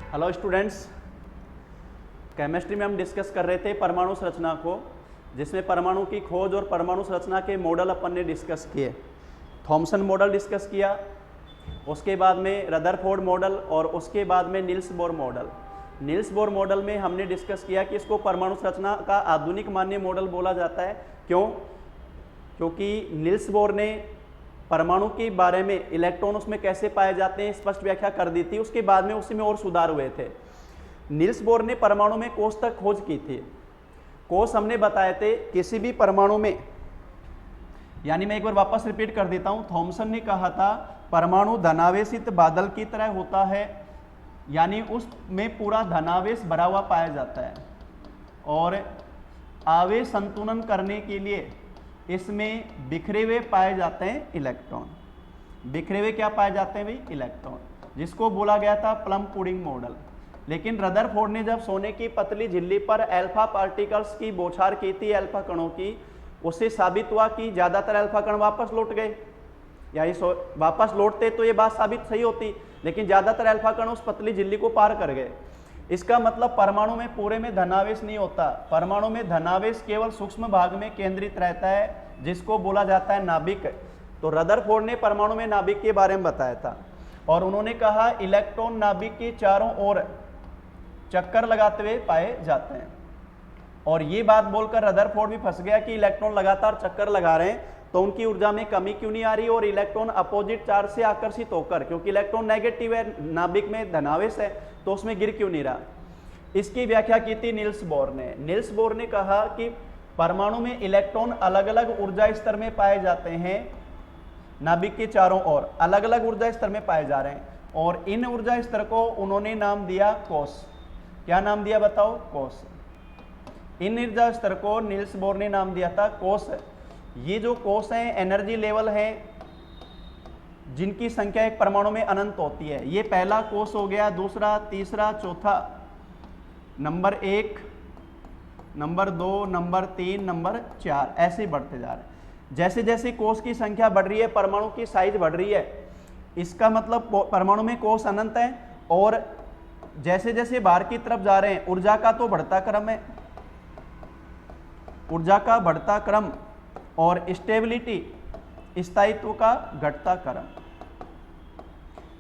Hello students, chemistry में हम discuss कर रहे थे परमाणु संरचना को, जिसमें परमाणु की खोज और परमाणु संरचना के मॉडल अपन ने डिस्कस किए। थॉमसन मॉडल डिस्कस किया, उसके बाद में रदरफोर्ड मॉडल और उसके बाद में Niels Bohr model. Niels Bohr model में हमने डिस्कस किया कि इसको परमाणु संरचना का आधुनिक मान्य मॉडल बोला जाता है। क्यों? क्योंकि नील्स बोर ने परमाणु के बारे में, इलेक्ट्रॉन उसमें कैसे पाए जाते हैं, स्पष्ट व्याख्या कर दी थी। उसके बाद में उसी में और सुधार हुए थे। नील्स बोर ने परमाणु में कोष तक खोज की थी। कोष हमने बताए थे किसी भी परमाणु में, यानी मैं एक बार वापस रिपीट कर देता हूं। थॉमसन ने कहा था परमाणु धनावेशित बादल की तरह होता है, यानी उसमें पूरा धनावेश भरा हुआ पाया जाता है और आवेश संतुलन करने के लिए इसमें बिखरे हुए पाए जाते हैं इलेक्ट्रॉन। बिखरे हुए क्या पाए जाते हैं भाई? इलेक्ट्रॉन, जिसको बोला गया था प्लम पुडिंग मॉडल। लेकिन रदरफोर्ड ने जब सोने की पतली झिल्ली पर अल्फा पार्टिकल्स की बौछार की थी, अल्फा कणों की, उससे साबित हुआ कि ज्यादातर अल्फा कण वापस लौट गए। यानी वापस लौटते तो ये बात साबित सही होती, लेकिन ज्यादातर अल्फा कण उस पतली झिल्ली को पार कर गए। इसका मतलब परमाणु में पूरे में धनावेश नहीं होता। परमाणु में धनावेश केवल सूक्ष्म भाग में केंद्रित रहता है, जिसको बोला जाता है नाभिक। तो रदरफोर्ड ने परमाणु में नाभिक के बारे में बताया था और उन्होंने कहा इलेक्ट्रॉन नाभिक के चारों ओर चक्कर लगाते हुए पाए जाते हैं। और ये बात बोलकर रदरफोर्ड भी फंस गया कि इलेक्ट्रॉन लगातार चक्कर लगा रहे हैं तो उनकी ऊर्जा में कमी क्यों नहीं आ रही और इलेक्ट्रॉन अपोजिट चार्ज से आकर्षित होकर, क्योंकि इलेक्ट्रॉन नेगेटिव है, नाभिक में धनावेश है, तो उसमें गिर क्यों नहीं रहा। इसकी व्याख्या की थी नील्स बोर ने। नील्स बोर ने कहा कि परमाणु में इलेक्ट्रॉन अलग अलग ऊर्जा स्तर में पाए जाते हैं, नाभिक के चारों ओर अलग अलग ऊर्जा स्तर में पाए जा रहे हैं और इन ऊर्जा स्तर को उन्होंने नाम दिया कोष। क्या नाम दिया बताओ? कोष। इन ऊर्जा स्तर को नील्स बोर ने नाम दिया था कोष। ये जो कोष हैं एनर्जी लेवल है जिनकी संख्या एक परमाणु में अनंत होती है। ये पहला कोष हो गया, दूसरा, तीसरा, चौथा, नंबर 1, नंबर 2, नंबर 3, नंबर 4, ऐसे बढ़ते जा रहे हैं। जैसे जैसे कोष की संख्या बढ़ रही है परमाणु की साइज बढ़ रही है। इसका मतलब परमाणु में कोष अनंत है और जैसे जैसे बाहर की तरफ जा रहे हैं ऊर्जा का तो बढ़ता क्रम है, ऊर्जा का बढ़ता क्रम और स्टेबिलिटी, स्थायित्व का घटता क्रम।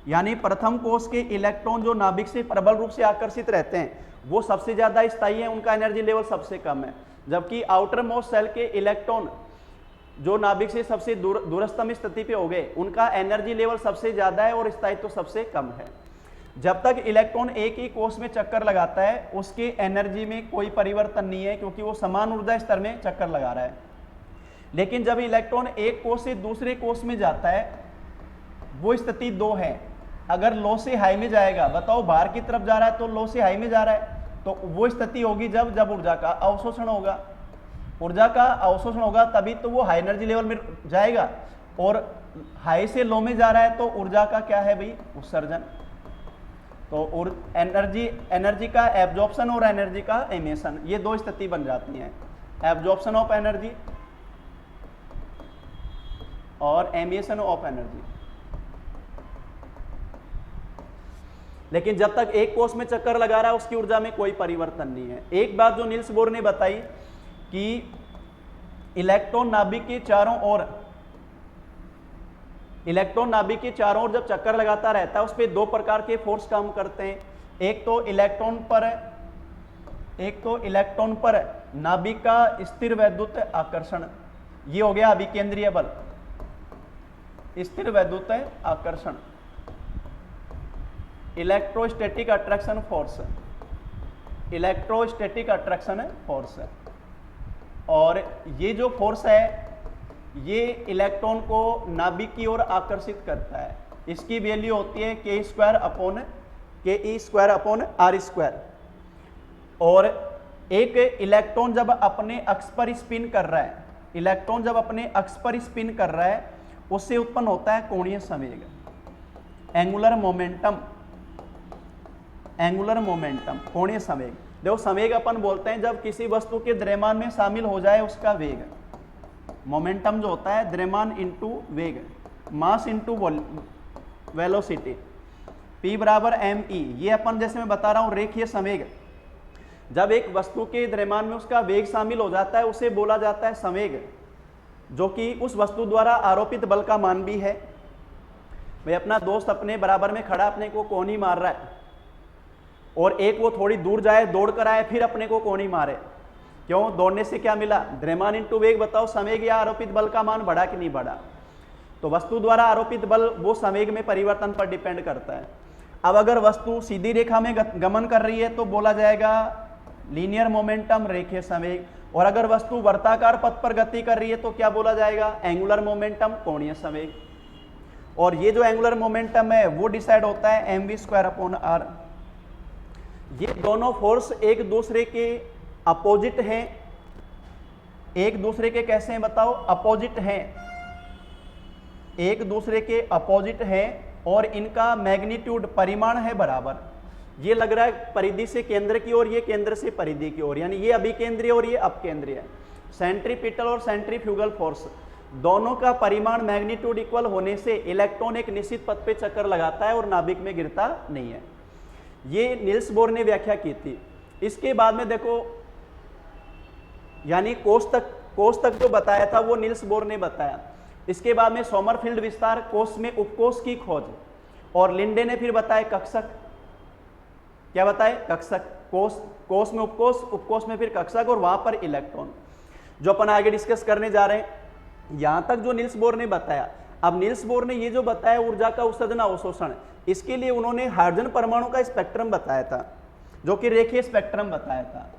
यानी प्रथम कोष के इलेक्ट्रॉन जो नाभिक से प्रबल रूप से आकर्षित रहते हैं वो सबसे ज्यादा स्थायी है, उनका एनर्जी लेवल सबसे कम है। जबकि आउटर मोस्ट सेल के इलेक्ट्रॉन जो नाभिक से सबसे दूरस्थम स्थिति पे हो गए, उनका एनर्जी लेवल सबसे ज्यादा है और स्थायित्व सबसे कम है। जब तक इलेक्ट्रॉन एक ही कोष में चक्कर लगाता है उसके एनर्जी में कोई परिवर्तन नहीं है, क्योंकि वो समान ऊर्जा स्तर में चक्कर लगा रहा है। लेकिन जब इलेक्ट्रॉन एक कोष से दूसरे कोष में जाता है वो स्थिति 2 है। अगर लो से हाई में जाएगा, बताओ बाहर की तरफ जा रहा है तो लो से हाई में जा रहा है, तो वो स्थिति होगी जब ऊर्जा का अवशोषण होगा। ऊर्जा का अवशोषण होगा तभी तो वो हाई एनर्जी लेवल में जाएगा, और हाई से लो में जा रहा है तो ऊर्जा का क्या है भाई? उत्सर्जन। तो एनर्जी का एब्जॉर्प्शन और एनर्जी का एमिशन, ये 2 स्थिति बन जाती हैं, एब्जॉर्प्शन ऑफ एनर्जी और एमिशन ऑफ एनर्जी। लेकिन जब तक एक कोष में चक्कर लगा रहा है उसकी ऊर्जा में कोई परिवर्तन नहीं है। एक बात जो नील्स बोर ने बताई कि इलेक्ट्रॉन नाभिक के चारों ओर, इलेक्ट्रॉन नाभिक के चारों ओर जब चक्कर लगाता रहता है उस पर 2 प्रकार के फोर्स काम करते हैं। एक तो इलेक्ट्रॉन पर नाभिक का स्थिर वैद्युत आकर्षण, ये हो गया अभिकेंद्रीय बल, स्थिर वैद्युत आकर्षण, electrostatic attraction force, electrostatic attraction force. और ये जो फोर्स है ये इलेक्ट्रॉन को नाभिक की ओर आकर्षित करता है। इसकी वैल्यू होती है ke² और एक इलेक्ट्रॉन जब अपने अक्ष पर स्पिन कर रहा है, इलेक्ट्रॉन जब अपने अक्ष पर स्पिन कर रहा है उससे उत्पन्न होता है कोणीय संवेग, एंगुलर मोमेंटम, एंगुलर मोमेंटम, कोणीय संवेग। देखो संवेग अपन बोलते हैं जब किसी वस्तु के द्रव्यमान में शामिल हो जाए उसका वेग। मोमेंटम जो होता है द्रव्यमान इंटू वेग, मास इंटू वेलोसिटी। P बराबर ME। ये अपन जैसे मैं बता रहा हूं रेखीय संवेग, जब एक वस्तु के द्रव्यमान में उसका वेग शामिल हो जाता है उसे बोला जाता है संवेग, जो कि उस वस्तु द्वारा आरोपित बल का मान भी है। भाई अपना दोस्त अपने बराबर में खड़ा अपने को कोनी मार रहा है और एक वो थोड़ी दूर जाए दौड़ कर आए फिर अपने को कोनी मारे, क्यों? दौड़ने से क्या मिला? द्रव्यमान इंटू वेग। बताओ संवेग या आरोपित बल का मान बढ़ा कि नहीं बढ़ा? तो वस्तु द्वारा आरोपित बल वो संवेग में परिवर्तन पर डिपेंड करता है। अब अगर वस्तु सीधी रेखा में गमन कर रही है तो बोला जाएगा लीनियर मोमेंटम, रेखीय संवेग। और अगर वस्तु वर्ताकार पथ पर गति कर रही है तो क्या बोला जाएगा? एंगुलर मोमेंटम, कोणीय संवेग। और ये जो एंगुलर मोमेंटम है वो डिसाइड होता है mv²/r। ये दोनों फोर्स एक दूसरे के अपोजिट हैं। एक दूसरे के कैसे हैं बताओ? अपोजिट हैं, एक दूसरे के अपोजिट हैं और इनका मैग्नीट्यूड, परिमाण है बराबर। ये लग रहा है परिधि से केंद्र की ओर, ये केंद्र से परिधि की ओर, यानी ये अभिकेंद्रीय और ये अपकेंद्रीय। सेंट्रीपिटल और सेंट्रीफ्यूगल फोर्स दोनों का परिमाण, मैग्नीट्यूड इक्वल होने से इलेक्ट्रॉन एक निश्चित पथ पे चक्कर लगाता है और नाभिक में गिरता नहीं है। ये नील्स बोर ने व्याख्या की थी। इसके बाद में देखो, यानी कोष तक जो बताया था वो नील्स बोर ने बताया। इसके बाद में सोमरफील्ड विस्तार, कोष में उपकोष की खोज, और लिंडे ने फिर बताया कक्षक। क्या बताए? कक्षक। कोष में उपकोष, उपकोष में फिर कक्षक और वहां पर इलेक्ट्रॉन, जो अपन आगे डिस्कस करने जा रहे हैं। यहां तक जो नील्स बोर ने बताया। अब नील्स बोर ने ये जो बताया ऊर्जा का उत्सर्जन अवशोषण, इसके लिए उन्होंने हाइड्रोजन परमाणु का स्पेक्ट्रम बताया था, जो कि रेखीय स्पेक्ट्रम बताया था।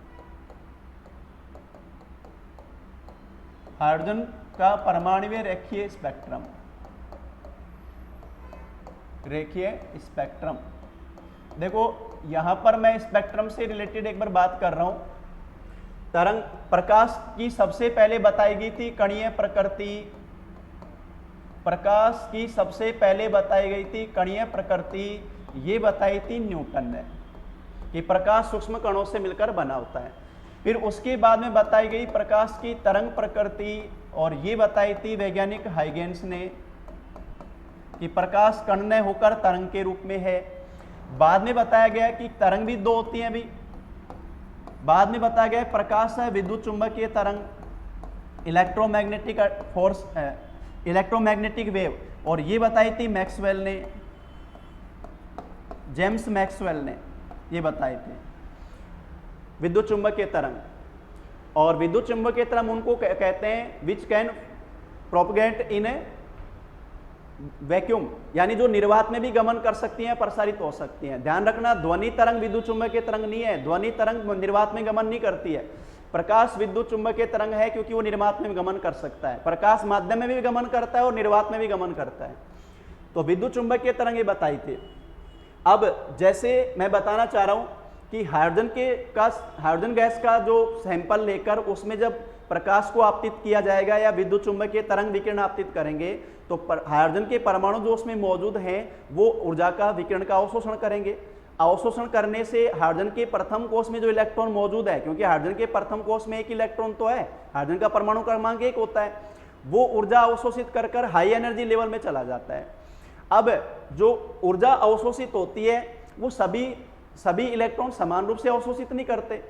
हाइड्रोजन का परमाणुीय रेखीय स्पेक्ट्रम, रेखीय स्पेक्ट्रम। देखो यहां पर मैं स्पेक्ट्रम से रिलेटेड एक बार बात कर रहा हूं। तरंग प्रकाश की सबसे पहले बताई गई थी कणीय प्रकृति। प्रकाश की सबसे पहले बताई गई थी कणीय प्रकृति, ये बताई थी न्यूटन ने कि प्रकाश सूक्ष्म कणों से मिलकर बना होता है। फिर उसके बाद में बताई गई प्रकाश की तरंग प्रकृति, और ये बताई थी वैज्ञानिक हाइगेंस ने कि प्रकाश कण होकर तरंग के रूप में है। बाद में बताया गया कि तरंग भी दो होती हैं। अभी बाद में बताया गया प्रकाश है विद्युत चुंबकीय तरंग, इलेक्ट्रोमैग्नेटिक फोर्स, इलेक्ट्रोमैग्नेटिक वेव, और ये बताई थी मैक्सवेल ने, जेम्स मैक्सवेल ने ये बताए थे विद्युत चुंबकीय तरंग। और विद्युत चुंबकीय तरंग उनको कहते हैं which can propagate in A vacuum, यानी जो निर्वात में भी गमन कर सकती हैं, प्रसारित हो सकती हैं। ध्यान रखना, ध्वनि तरंग विद्युत चुंबकीय तरंग नहीं है। ध्वनि तरंग निर्वात में गमन नहीं करती है। प्रकाश विद्युत चुंबकीय तरंग है क्योंकि वो निर्वात में गमन कर सकता है। प्रकाश माध्यम में भी गमन करता है और निर्वात में भी गमन करता है। तो विद्युत चुंबकीय तरंग ये बताई थी। अब जैसे मैं बताना चाह रहा हूं कि हाइड्रोजन गैस का जो सैंपल लेकर उसमें जब प्रकाश को आपतित किया जाएगा या विद्युत चुंबकीय तरंग विकिरण आपतित करेंगे तो हाइड्रोजन के परमाणु जो उसमें मौजूद हैं वो ऊर्जा का विकिरण का अवशोषण करेंगे। अवशोषण करने से हाइड्रोजन के प्रथम कोष में जो इलेक्ट्रॉन मौजूद है, क्योंकि हाइड्रोजन के प्रथम कोष में एक इलेक्ट्रॉन तो है, हाइड्रोजन का परमाणु क्रमांक 1 होता है, वो ऊर्जा अवशोषित कर हाई एनर्जी लेवल में चला जाता है। अब जो ऊर्जा अवशोषित होती है वो सभी इलेक्ट्रॉन समान रूप से अवशोषित नहीं करते।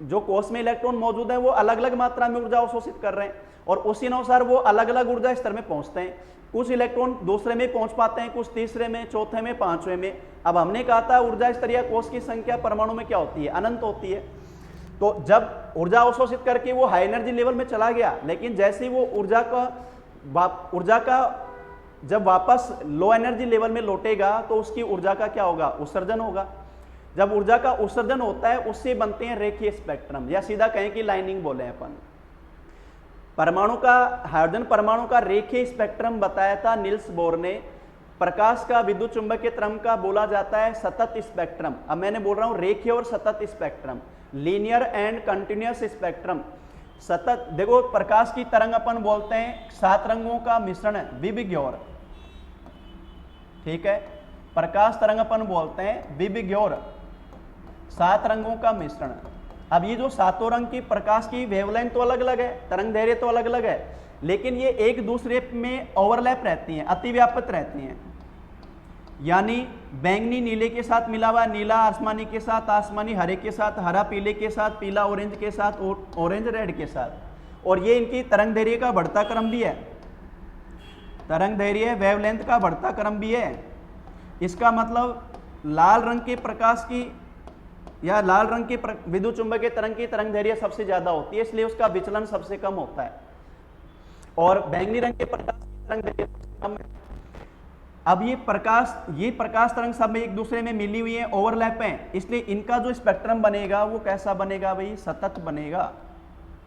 जो कोष में इलेक्ट्रॉन मौजूद है वो अलग अलग मात्रा में ऊर्जा अवशोषित कर रहे हैं और उसी अनुसार वो अलग अलग ऊर्जा स्तर में पहुंचते हैं। कुछ इलेक्ट्रॉन दूसरे में पहुंच पाते हैं, कुछ तीसरे में, चौथे में, पांचवें में। अब हमने कहा था ऊर्जा स्तरीय कोष की संख्या परमाणु में क्या होती है? अनंत होती है। तो जब ऊर्जा अवशोषित करके वो हाई एनर्जी लेवल में चला गया, लेकिन जैसे ही वो ऊर्जा का जब वापस लो एनर्जी लेवल में लौटेगा तो उसकी ऊर्जा का क्या होगा? उत्सर्जन होगा। जब ऊर्जा का उत्सर्जन होता है उससे बनते हैं रेखीय स्पेक्ट्रम, या सीधा कहें कि लाइनिंग बोले अपन। परमाणु का, हाइड्रोजन परमाणु का रेखीय स्पेक्ट्रम बताया था नील्स बोर ने। प्रकाश का विद्युत चुंबकीय तरंग का बोला जाता है सतत स्पेक्ट्रम। अब मैंने बोल रहा हूं रेखीय और सतत spectrum, linear and continuous spectrum. सतत, देखो प्रकाश की तरंग अपन बोलते हैं 7 रंगों का मिश्रण है, विबिग्योर, ठीक है। प्रकाश तरंग अपन बोलते हैं विबिग्योर, 7 रंगों का मिश्रण। अब ये जो 7 रंग की प्रकाश की वेवलेंथ तो अलग अलग है, तरंग दैर्घ्य तो अलग अलग है, लेकिन ये एक दूसरे में ओवरलैप रहती हैं, अतिव्यापित रहती हैं। यानी बैंगनी नीले के साथ मिला हुआ, नीला आसमानी के साथ, आसमानी हरे के साथ, हरा पीले के साथ, पीला ऑरेंज के साथ, ऑरेंज रेड के साथ। और ये इनकी तरंग दैर्घ्य का बढ़ता क्रम भी है, तरंग दैर्घ्य वेवलेंथ का बढ़ता क्रम भी है। इसका मतलब लाल रंग के प्रकाश की या लाल रंग की विद्युत चुंबकीय तरंग की तरंग दैर्घ्य सबसे ज्यादा होती है, इसलिए उसका विचलन सबसे कम होता है, और बैंगनी रंग के प्रकाश की तरंग दैर्घ्य सबसे कम है। अब ये प्रकाश तरंग सब एक दूसरे में मिली हुई है, ओवरलैप है, इसलिए इनका जो स्पेक्ट्रम बनेगा वो कैसा बनेगा भाई, सतत बनेगा।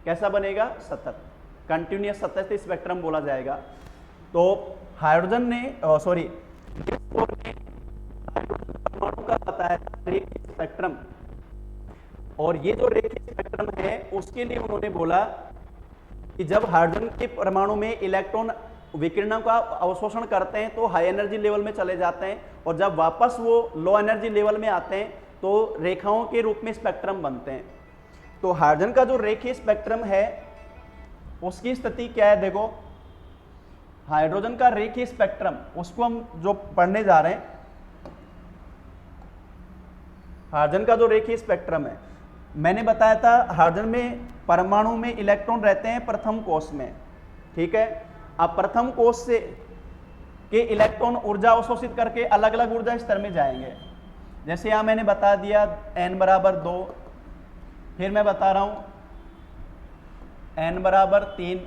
कैसा बनेगा? सतत, कंटिन्यूअस सतत स्पेक्ट्रम बोला जाएगा। तो हाइड्रोजन ने परमाणु का बताया था रेखीय स्पेक्ट्रम, और ये जो रेखीय स्पेक्ट्रम है उसके लिए उन्होंने बोला कि जब हाइड्रोजन के परमाणु में इलेक्ट्रॉन विकिरणों का अवशोषण करते हैं तो हाई एनर्जी लेवल में चले जाते हैं, और जब वापस वो लो एनर्जी लेवल में आते हैं तो रेखाओं के रूप में स्पेक्ट्रम बनते हैं। तो हाइड्रोजन का जो रेखीय स्पेक्ट्रम है उसकी स्थिति क्या है? देखो, हाइड्रोजन का रेखीय स्पेक्ट्रम, उसको हम जो पढ़ने जा रहे हैं, हाइड्रोजन का जो रेखीय स्पेक्ट्रम है, मैंने बताया था हाइड्रोजन में परमाणु में इलेक्ट्रॉन रहते हैं प्रथम कोश में, ठीक है। अब प्रथम कोश से के इलेक्ट्रॉन ऊर्जा अवशोषित करके अलग अलग ऊर्जा स्तर में जाएंगे। जैसे यहां मैंने बता दिया n बराबर 2, फिर मैं बता रहा हूं n बराबर 3,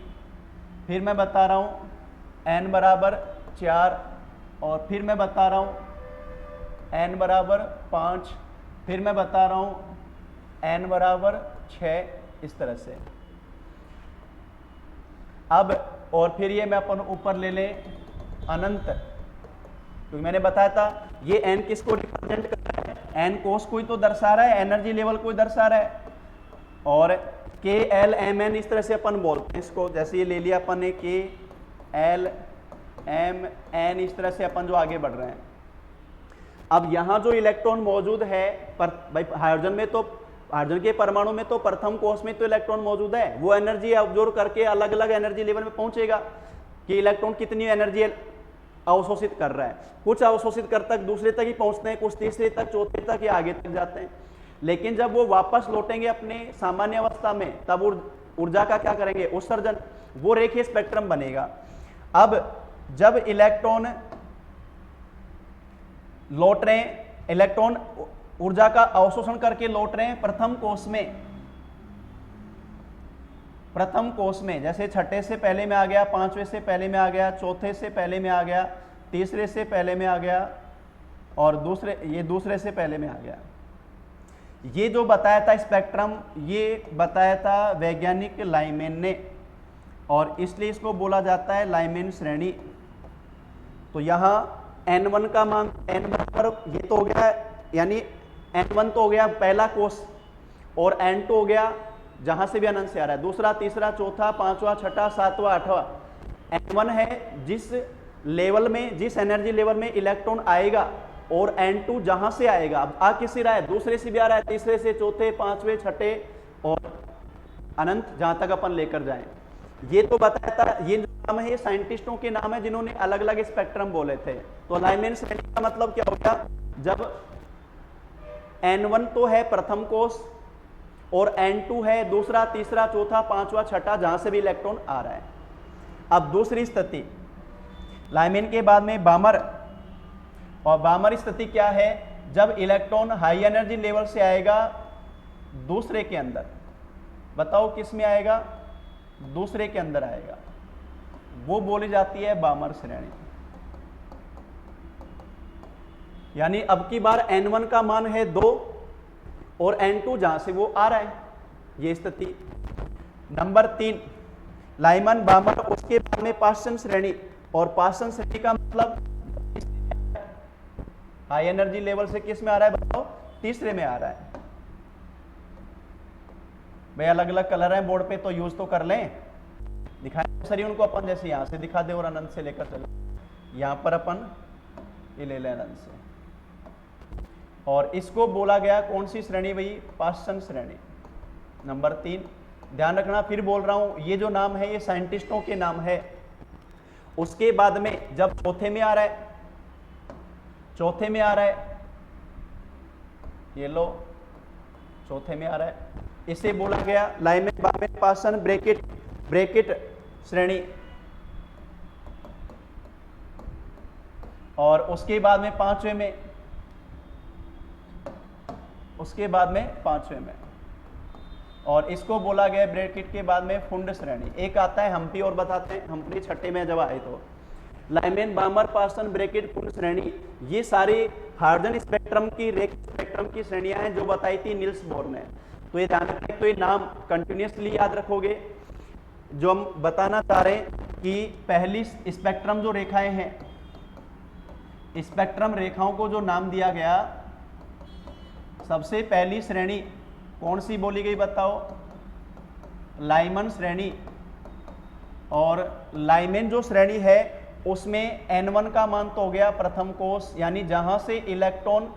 फिर मैं बता रहा हूं n बराबर 4, और फिर मैं बता रहा हूं n बराबर 5, फिर मैं बता रहा हूं n बराबर 6, इस तरह से। अब और फिर ये मैं अपन ऊपर ले लें अनंत, क्योंकि मैंने बताया था ये n किसको रिप्रेजेंट कर रहा है, n कोश को ही तो दर्शा रहा है, एनर्जी लेवल को ही दर्शा रहा है, और k l m n इस तरह से अपन बोलते हैं इसको। जैसे ये ले लिया अपन ने k l m n, इस तरह से अपन जो आगे बढ़ रहे हैं। अब यहाँ जो इलेक्ट्रॉन मौजूद है भाई हाइड्रोजन में, तो हाइड्रोजन के परमाणु में तो प्रथम कोश में तो इलेक्ट्रॉन मौजूद है, वो एनर्जी ऑब्जॉर्व करके अलग अलग एनर्जी लेवल में पहुंचेगा कि इलेक्ट्रॉन कितनी एनर्जी अवशोषित कर रहा है। कुछ अवशोषित कर तक दूसरे तक ही पहुंचते हैं, कुछ तीसरे तक, चौथे तक या आगे तक जाते हैं, लेकिन जब वो वापस लौटेंगे अपने सामान्य अवस्था में तब ऊर्जा का क्या करेंगे? उत्सर्जन। वो रेखीय स्पेक्ट्रम बनेगा। अब जब इलेक्ट्रॉन लौट रहे हैं, इलेक्ट्रॉन ऊर्जा का अवशोषण करके लौट रहे हैं प्रथम कोश में, जैसे छठे से पहले में आ गया, पांचवें से पहले में आ गया, चौथे से पहले में आ गया, तीसरे से पहले में आ गया, और दूसरे से पहले में आ गया। ये जो बताया था स्पेक्ट्रम, ये बताया था वैज्ञानिक लाइमेन ने, और इसलिए इसको बोला जाता है लाइमेन श्रेणी। तो यहाँ n1 का मान n बराबर, ये तो हो गया, यानी n1 तो हो गया पहला कोश, और n2 हो गया जहां से भी अनंत से आ रहा है, दूसरा, तीसरा, चौथा, पांचवा, छठा, सातवां, आठवां। n1 है जिस लेवल में, जिस एनर्जी लेवल में इलेक्ट्रॉन आएगा, और n2 जहां से आएगा, अब आ किससे रहा है? दूसरे से भी आ रहा है, तीसरे से, चौथे, पांचवें, छठे और अनंत, जहां तक अपन लेकर जाएं। ये तो बताया था, ये जो नाम है ये साइंटिस्टों के नाम है जिन्होंने अलग अलग स्पेक्ट्रम बोले थे। तो लाइमेन श्रेणी का मतलब क्या हो गया? जब n1 तो है प्रथम कोश, और n2 है दूसरा, तीसरा, चौथा, पांचवा, छठा, जहां से भी इलेक्ट्रॉन आ रहा है। अब दूसरी स्थिति लाइमेन के बाद में बामर, और बामर स्थिति क्या है? जब इलेक्ट्रॉन हाई एनर्जी लेवल से आएगा दूसरे के अंदर, बताओ किस में आएगा? दूसरे के अंदर आएगा, वो बोली जाती है बामर श्रेणी। यानी अब की बार n1 का मान है 2, और n2 जहां से वो आ रहा है, ये स्थिति। नंबर 3 लाइमन, बामर, उसके बाद में पाश्चन श्रेणी, और पाश्चन श्रेणी का मतलब हाई एनर्जी लेवल से किस में आ रहा है? बताओ, तीसरे में आ रहा है। भाई अलग अलग कलर है बोर्ड पे, तो यूज तो कर लें, दिखाएं सर उनको अपन, जैसे यहां से दिखा दे और अनंत से लेकर चले। यहां पर अपन ये ले लें अनंत से, और इसको बोला गया कौन सी श्रेणी भाई? पाश्चन श्रेणी। नंबर 3 ध्यान रखना, फिर बोल रहा हूं, ये जो नाम है ये साइंटिस्टों के नाम है। उसके बाद में जब चौथे में आ रहा है, चौथे में आ रहा है, ये लो चौथे में आ रहा है। इसे बोला गया लाइमेन बामेन पार्सन ब्रैकेट श्रेणी। और उसके बाद में पांचवें में और इसको बोला गया ब्रैकेट के बाद में फुंड श्रेणी। एक आता है हम्पी और बताते हैं, हम्पी छठे में जब आए तो लाइमेन बामर पार्सन ब्रैकेट फुंड श्रेणी। ये सारी हार्जन स्पेक्ट्रम की श्रेणियां हैं जो बताई थी नील्स बोर ने। तो ये ध्यान रखें, तो ये नाम कंटिन्यूसली याद रखोगे। जो हम बताना चाह रहे हैं कि पहली स्पेक्ट्रम जो रेखाएं हैं, स्पेक्ट्रम रेखाओं को जो नाम दिया गया, सबसे पहली श्रेणी कौन सी बोली गई बताओ? लाइमन श्रेणी। और लाइमेन जो श्रेणी है उसमें n1 का मान तो हो गया प्रथम कोष, यानी जहां से इलेक्ट्रॉन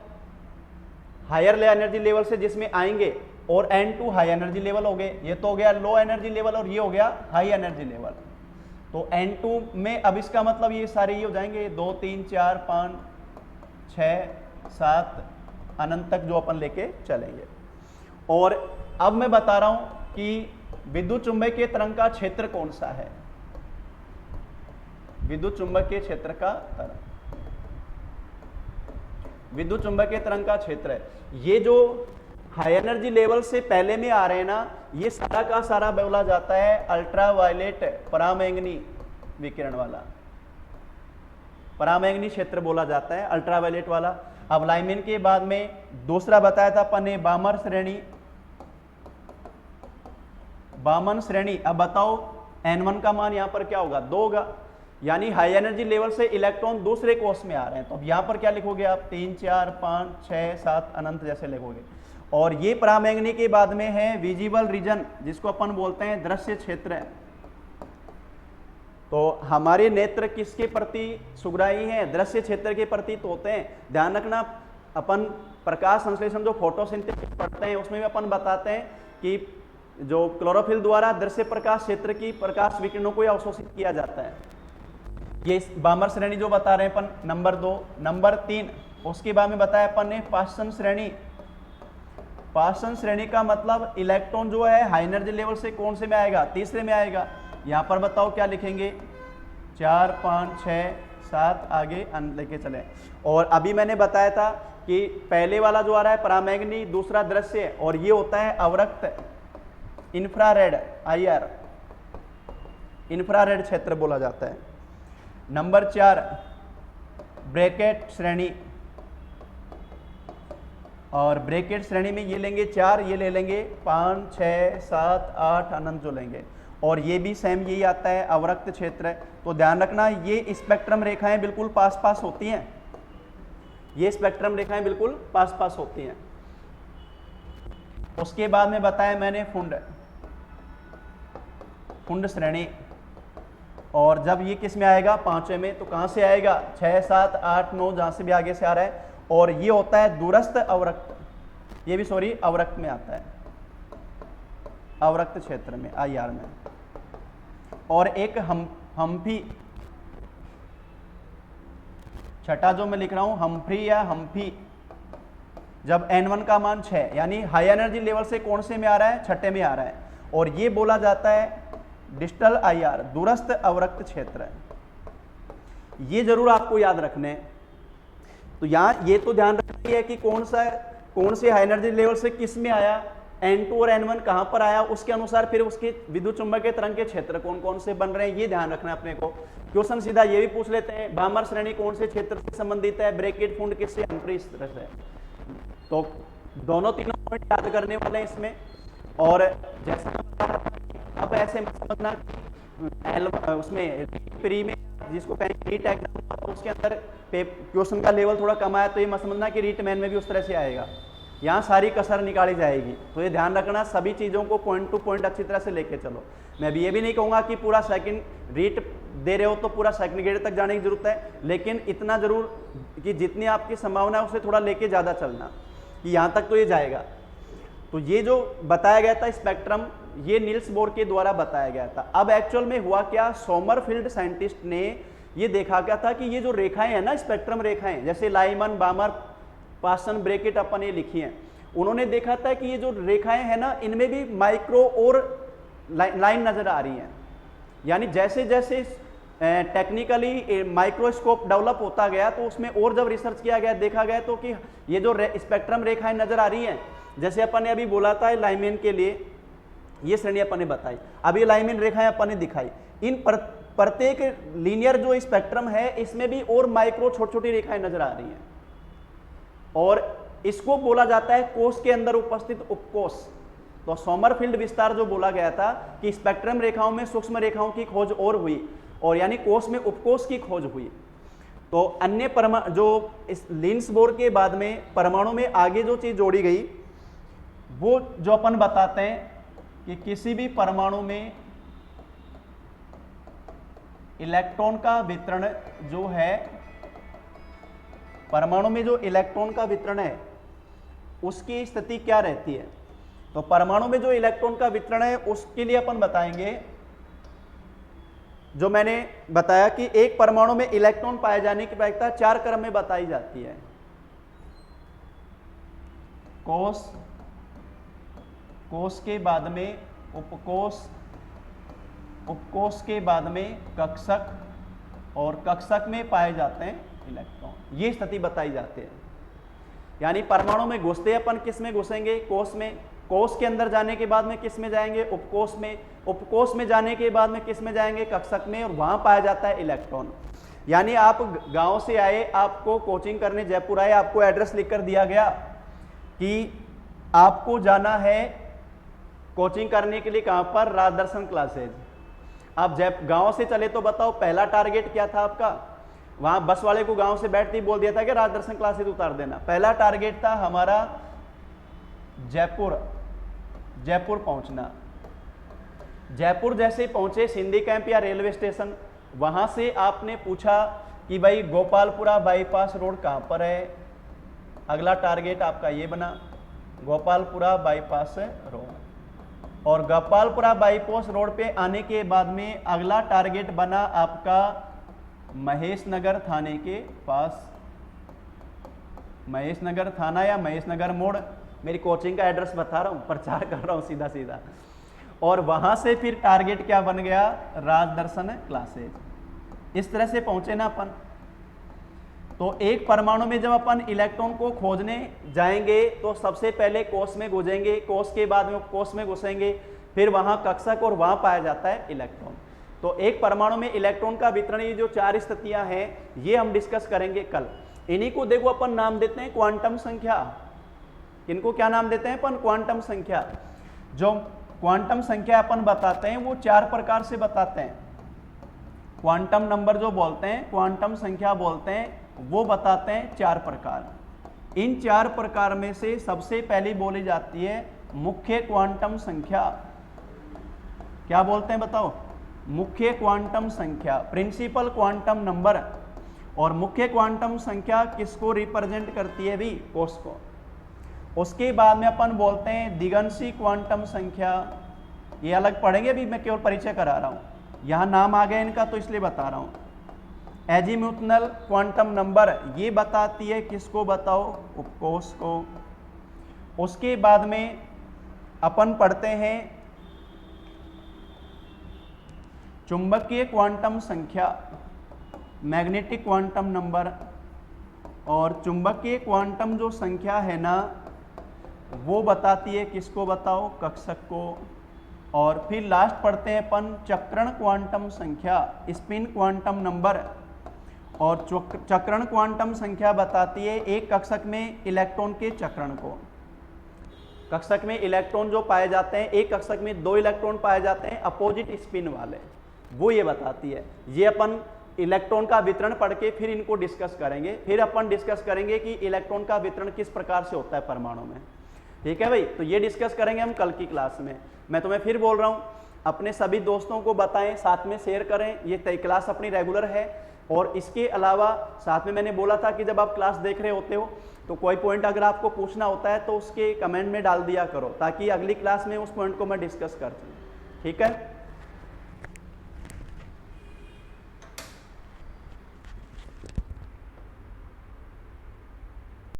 हायर एनर्जी लेवल से जिसमें आएंगे, और n2 हाई एनर्जी लेवल हो गए। ये तो हो गया लो एनर्जी लेवल और ये हो गया हाई एनर्जी लेवल। तो n2 में अब इसका मतलब ये सारे ये हो जाएंगे 2 3 4 5 6 7 अनंत तक जो अपन लेके चलेंगे। और अब मैं बता रहा हूं कि विद्युत चुंबकीय तरंग का क्षेत्र कौन सा है। विद्युत चुंबकीय क्षेत्र का तरंग, विद्युत चुंबकीय तरंग का क्षेत्र है। ये जो हाई एनर्जी लेवल से पहले में आ रहे हैं ना, ये सारा का सारा बोला जाता है अल्ट्रावायलेट परामैंगनी विकिरण वाला, परामैंगनी क्षेत्र बोला जाता है, अल्ट्रावायलेट वाला। अब लाइमेन के बाद में दूसरा बताया था अपन ने बामर श्रेणी, बामन श्रेणी। अब बताओ n1 का मान यहां पर क्या होगा? 2 होगा, यानी हाई एनर्जी लेवल से इलेक्ट्रॉन दूसरे कोष में आ रहे हैं। तो अब यहां पर क्या लिखोगे आप? 3 4 5 6 7 अनंत जैसे लिखोगे। और ये परामैंगनी के बाद में है विजिबल रीजन, जिसको अपन बोलते हैं दृश्य क्षेत्र। तो हमारे नेत्र किसके प्रति सुग्राही हैं? दृश्य क्षेत्र के प्रति तो होते हैं। ध्यान रखना, अपन प्रकाश संश्लेषण जो फोटोसिंथेसिस पढ़ते हैं उसमें भी अपन बताते हैं कि जो क्लोरोफिल द्वारा दृश्य प्रकाश क्षेत्र की प्रकाश विकिरणों को अवशोषित किया जाता है। ये बामर श्रेणी जो बता रहे हैं अपन, नंबर 2। नंबर 3 उसके बाद में बताया अपन ने पार्सन श्रेणी। पार्सन श्रेणी का मतलब इलेक्ट्रॉन जो है हाई एनर्जी लेवल से कौन से में आएगा? तीसरे में आएगा। यहां पर बताओ क्या लिखेंगे? 4 5 6 7 आगे लेके चले। और अभी मैंने बताया था कि पहले वाला जो आ रहा है परामैंगनी, दूसरा दृश्य, और ये होता है अवरक्त इंफ्रारेड IR, इंफ्रारेड क्षेत्र बोला जाता है। नंबर 4 ब्रैकेट श्रेणी। और ब्रैकेट श्रेणी में ये लेंगे 4, ये ले लेंगे 5 6 7 8 अनंत जो लेंगे। और ये भी सेम यही आता है अवरक्त क्षेत्र। तो ध्यान रखना, ये स्पेक्ट्रम रेखाएं बिल्कुल पास पास होती हैं, ये स्पेक्ट्रम रेखाएं बिल्कुल पास पास होती हैं। उसके बाद में बताया मैंने फुंड श्रेणी। और जब ये किस में आएगा? 5वें में। तो कहां से आएगा? 6 7 8 9 जहां से भी आगे से आ रहा है। और ये होता है दूरस्थ अवरक्त, ये भी सॉरी अवरक्त में आता है, अवरक्त क्षेत्र में IR में। और एक हम्फी, छठा जो मैं लिख रहा हूं हम्फ्री या हम्फी, जब n1 का मान 6, यानी हाई एनर्जी लेवल से कौन से में आ रहा है? छठे में आ रहा है। और ये बोला जाता है डिस्टल IR, दूरस्थ अवरक्त क्षेत्र। ये जरूर आपको याद रखने। तो यहां ये तो ध्यान रखनी है कि कौन से हाई एनर्जी लेवल से किस में आया, n2 और n1 कहां पर आया, उसके अनुसार फिर उसके विद्युत चुंबकीय तरंग के क्षेत्र कौन कौन से बन रहे हैं, ये ध्यान रखना है अपने को। क्वेश्चन सीधा ये भी पूछ लेते हैं, बामर श्रेणी कौन से क्षेत्र से संबंधित है, ब्रैकेट फुंड किससे, हम्फ्री तरह से। तो दोनों तीनों पॉइंट याद करने वाले हैं इसमें। और जैसा अब ऐसे समझना उसमें प्री में जिसको कहेंगे रीट एग्जाम, उसके अंदर क्वेश्चन का लेवल थोड़ा कम आया तो ये मत समझना कि रीट मैन में भी उस तरह से आएगा। यहाँ सारी कसर निकाली जाएगी। तो ये ध्यान रखना, सभी चीज़ों को पॉइंट टू पॉइंट अच्छी तरह से लेके चलो। मैं भी ये भी नहीं कहूँगा कि पूरा सेकंड रीट दे रहे हो तो पूरा सेकंड ग्रेड तक जाने की जरूरत है, लेकिन इतना जरूर कि जितनी आपकी संभावना है उसे थोड़ा लेके ज़्यादा चलना कि यहाँ तक तो ये जाएगा। तो ये जो बताया गया था स्पेक्ट्रम, ये नील्स बोर के द्वारा बताया गया था। अब एक्चुअल में हुआ क्या, सोमरफील्ड साइंटिस्ट ने ये देखा गया था कि ये जो रेखाएं हैं ना, स्पेक्ट्रम रेखाएं, जैसे लाइमन, बामर, पासन, ब्रैकेट अपन ये लिखी हैं, उन्होंने देखा था कि ये जो रेखाएं हैं ना, इनमें भी माइक्रो और लाइन नजर आ रही हैं। यानी जैसे जैसे टेक्निकली माइक्रोस्कोप डेवलप होता गया तो उसमें और जब रिसर्च किया गया, देखा गया तो कि ये जो स्पेक्ट्रम रेखाएं नजर आ रही हैं, जैसे अपन ने अभी बोला था लाइमेन के लिए ये श्रेणी अपन ने बताई, अब ये लाइमेन रेखाएं अपन ने दिखाई, इन प्रत्येक लीनियर जो स्पेक्ट्रम है इसमें भी और माइक्रो छोटी छोटी रेखाएं नजर आ रही हैं, और इसको बोला जाता है कोष के अंदर उपस्थित उपकोष। तो सोमरफील्ड विस्तार जो बोला गया था कि स्पेक्ट्रम रेखाओं में सूक्ष्म रेखाओं की खोज और हुई, और यानी कोष में उपकोष की खोज हुई। तो अन्य जो इस लिन्स बोर के बाद में परमाणु में आगे जो चीज जोड़ी गई, वो जो अपन बताते हैं कि किसी भी परमाणु में इलेक्ट्रॉन का वितरण जो है, परमाणु में जो इलेक्ट्रॉन का वितरण है उसकी स्थिति क्या रहती है। तो परमाणु में जो इलेक्ट्रॉन का वितरण है उसके लिए अपन बताएंगे, जो मैंने बताया कि एक परमाणु में इलेक्ट्रॉन पाए जाने की प्रायिकता 4 क्रम में बताई जाती है। कोष, कोष के बाद में उपकोष, उपकोष के बाद में कक्षक, और कक्षक में पाए जाते हैं इलेक्ट्रॉन। ये स्थिति बताई जाती है। यानी परमाणु में घुसते अपन किस में घुसेंगे, कोष में, कोष के अंदर जाने के बाद में किस में जाएंगे, उपकोष में, उपकोष में जाने के बाद में किस में जाएंगे, कक्षक में, और वहां पाया जाता है इलेक्ट्रॉन। यानी आप गांव से आए, आपको कोचिंग करने जयपुर आए, आपको एड्रेस लिखकर दिया गया कि आपको जाना है कोचिंग करने के लिए, कहां पर, राजदर्शन क्लासेज। आप गांव से चले तो बताओ पहला टारगेट क्या था आपका, वहां बस वाले को गांव से बैठते ही बोल दिया था कि राजदर्शन क्लासेज उतार देना। पहला टारगेट था हमारा जयपुर, जयपुर पहुंचना। जयपुर जैसे पहुंचे सिंधी कैंप या रेलवे स्टेशन, वहां से आपने पूछा कि भाई गोपालपुरा बाईपास रोड कहां पर है। अगला टारगेट आपका ये बना, गोपालपुरा बाईपास रोड। और गोपालपुरा बाईपास रोड पे आने के बाद में अगला टारगेट बना आपका महेश नगर थाने के पास, महेश नगर थाना या महेश नगर मोड़, मेरी कोचिंग का एड्रेस बता रहा हूं, प्रचार कर रहा हूं सीधा सीधा। और वहां से फिर टारगेट क्या बन गया, राजदर्शन क्लासेज। इस तरह से पहुंचे ना अपन। तो एक परमाणु में जब अपन इलेक्ट्रॉन को खोजने जाएंगे तो सबसे पहले कोष में घुसेंगे, कोष के बाद में कोष में घुसेंगे, फिर वहां कक्षक, और वहां पाया जाता है इलेक्ट्रॉन। तो एक परमाणु में इलेक्ट्रॉन का वितरण, ये जो 4 स्थितियां हैं ये हम डिस्कस करेंगे कल। इन्हीं को देखो अपन नाम देते हैं क्वांटम संख्या। इनको क्या नाम देते हैं अपन, क्वांटम संख्या। जो क्वांटम संख्या अपन बताते हैं वो 4 प्रकार से बताते हैं। क्वांटम नंबर जो बोलते हैं, क्वांटम संख्या बोलते हैं, वो बताते हैं 4 प्रकार। इन 4 प्रकार में से सबसे पहली बोली जाती है मुख्य क्वांटम संख्या। क्या बोलते हैं बताओ, मुख्य क्वांटम संख्या, प्रिंसिपल क्वांटम नंबर। और मुख्य क्वांटम संख्या किसको रिप्रेजेंट करती है भी, कोष को। उसके बाद में अपन बोलते हैं दिगंशी क्वांटम संख्या, ये अलग पढ़ेंगे, अभी मैं केवल परिचय करा रहा हूं, यहां नाम आ गया इनका तो इसलिए बता रहा हूं। एजीम्यूथनल क्वांटम नंबर, ये बताती है किसको, बताओ, उपकोष को। उसके बाद में अपन पढ़ते हैं चुंबकीय क्वांटम संख्या, मैग्नेटिक क्वांटम नंबर। और चुंबकीय क्वांटम जो संख्या है ना, वो बताती है किसको, बताओ, कक्षक को। और फिर लास्ट पढ़ते हैं अपन चक्रण क्वांटम संख्या, स्पिन क्वांटम नंबर। और चक्रण क्वांटम संख्या बताती है एक कक्षक में इलेक्ट्रॉन के चक्रण को। कक्षक में इलेक्ट्रॉन जो पाए जाते हैं, एक कक्षक में 2 इलेक्ट्रॉन पाए जाते हैं अपोजिट स्पिन वाले, वो ये बताती है। ये अपन इलेक्ट्रॉन का वितरण पढ़ के फिर इनको डिस्कस करेंगे। फिर अपन डिस्कस करेंगे कि इलेक्ट्रॉन का वितरण किस प्रकार से होता है परमाणु में। ठीक है भाई, तो ये डिस्कस करेंगे हम कल की क्लास में। मैं तुम्हें फिर बोल रहा हूँ, अपने सभी दोस्तों को बताएं, साथ में शेयर करें। ये क्लास अपनी रेगुलर है। और इसके अलावा साथ में मैंने बोला था कि जब आप क्लास देख रहे होते हो तो कोई पॉइंट अगर आपको पूछना होता है तो उसके कमेंट में डाल दिया करो, ताकि अगली क्लास में उस पॉइंट को मैं डिस्कस कर सकूं। ठीक है।